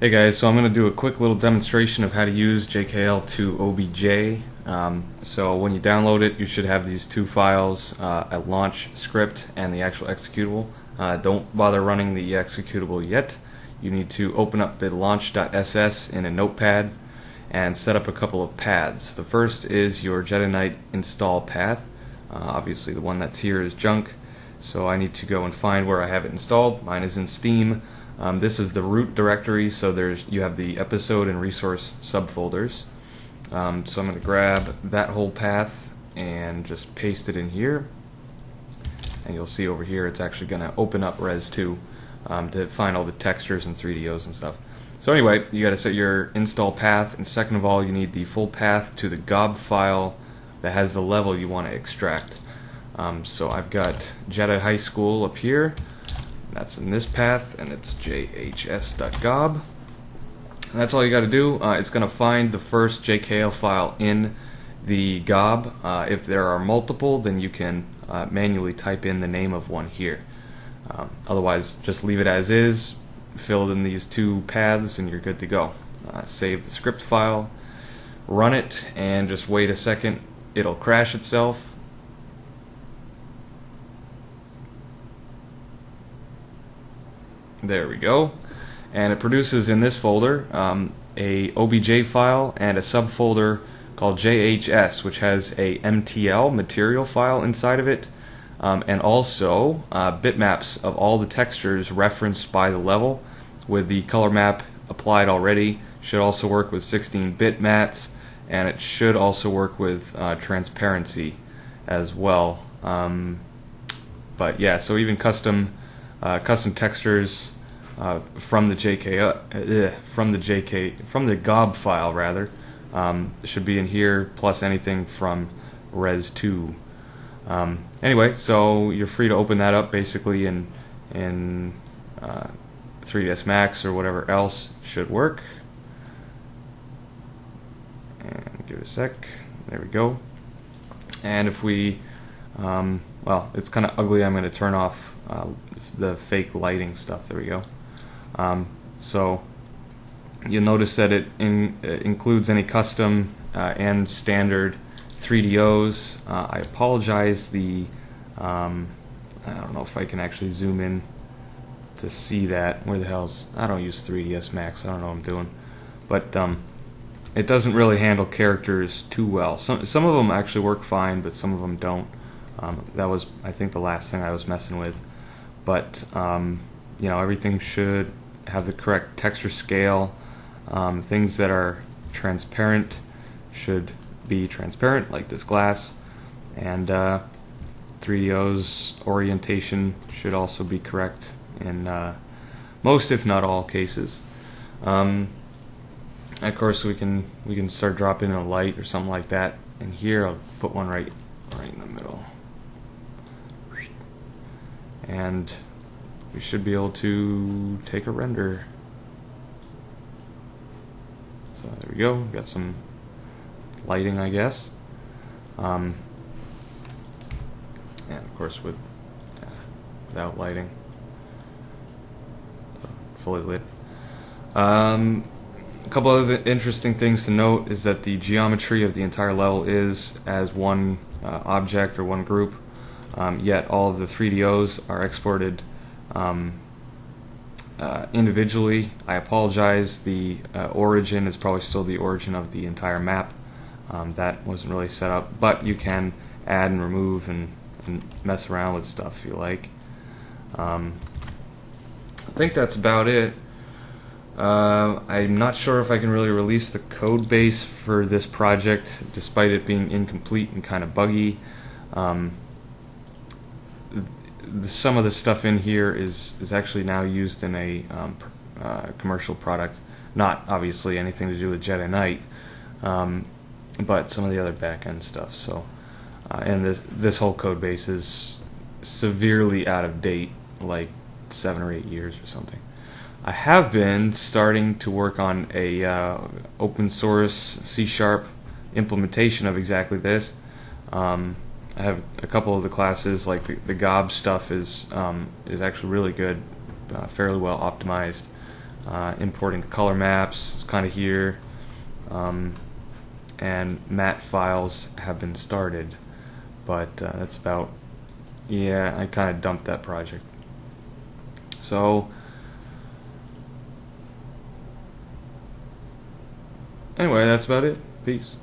Hey guys, so I'm going to do a quick little demonstration of how to use jkl2obj. So when you download it, you should have these two files, a launch script and the actual executable. Don't bother running the executable yet. You need to open up the launch.ss in a notepad and set up a couple of paths. The first is your Jedi install path. Obviously the one that's here is junk, so I need to go and find where I have it installed. Mine is in Steam. This is the root directory, so you have the episode and resource subfolders. So I'm going to grab that whole path and just paste it in here. And you'll see over here it's actually going to open up Res2 to find all the textures and 3DOs and stuff. So anyway, you got to set your install path, and second of all, you need the full path to the gob file that has the level you want to extract. So I've got Jedi High School up here. That's in this path, and it's jhs.gob. And that's all you got to do. It's going to find the first JKL file in the gob. If there are multiple, then you can manually type in the name of one here. Otherwise, just leave it as is, fill in these two paths, and you're good to go. Save the script file, run it, and just wait a second. It'll crash itself. There we go, and it produces in this folder a OBJ file and a subfolder called JHS, which has a MTL material file inside of it, and also bitmaps of all the textures referenced by the level with the color map applied already. Should also work with 16-bit mats, and it should also work with transparency as well. But yeah, so even custom textures from the gob file rather should be in here, plus anything from Res2. Anyway, so you're free to open that up basically in 3ds Max or whatever else should work. And give it a sec. There we go. And if we well, it's kind of ugly. I'm going to turn off the fake lighting stuff. There we go. So you'll notice that it includes any custom and standard 3DOs. I apologize. I don't know if I can actually zoom in to see that. Where the hell's... I don't use 3ds Max. I don't know what I'm doing. But it doesn't really handle characters too well. Some of them actually work fine, but some of them don't. That was, I think, the last thing I was messing with. But you know, everything should have the correct texture scale. Things that are transparent should be transparent, like this glass, and 3DO's orientation should also be correct in most, if not all, cases. Of course, we can start dropping a light or something like that. And here, I'll put one right in the middle. And we should be able to take a render. So there we go. We've got some lighting, I guess. And of course without lighting. So fully lit. A couple other interesting things to note is that the geometry of the entire level is as one object or one group. Yet all of the 3DOs are exported individually. I apologize, the origin is probably still the origin of the entire map. That wasn't really set up, but you can add and remove and mess around with stuff if you like. I think that's about it. I'm not sure if I can really release the code base for this project, despite it being incomplete and kind of buggy. Some of the stuff in here is actually now used in a commercial product. Not obviously anything to do with Jedi Knight, but some of the other back-end stuff. So, and this whole code base is severely out of date, like 7 or 8 years or something. I have been starting to work on a open source C# implementation of exactly this. I have a couple of the classes, like the gob stuff is actually really good, fairly well optimized. Importing the color maps is kind of here, and mat files have been started, but that's about, yeah, I kind of dumped that project. So anyway, that's about it. Peace.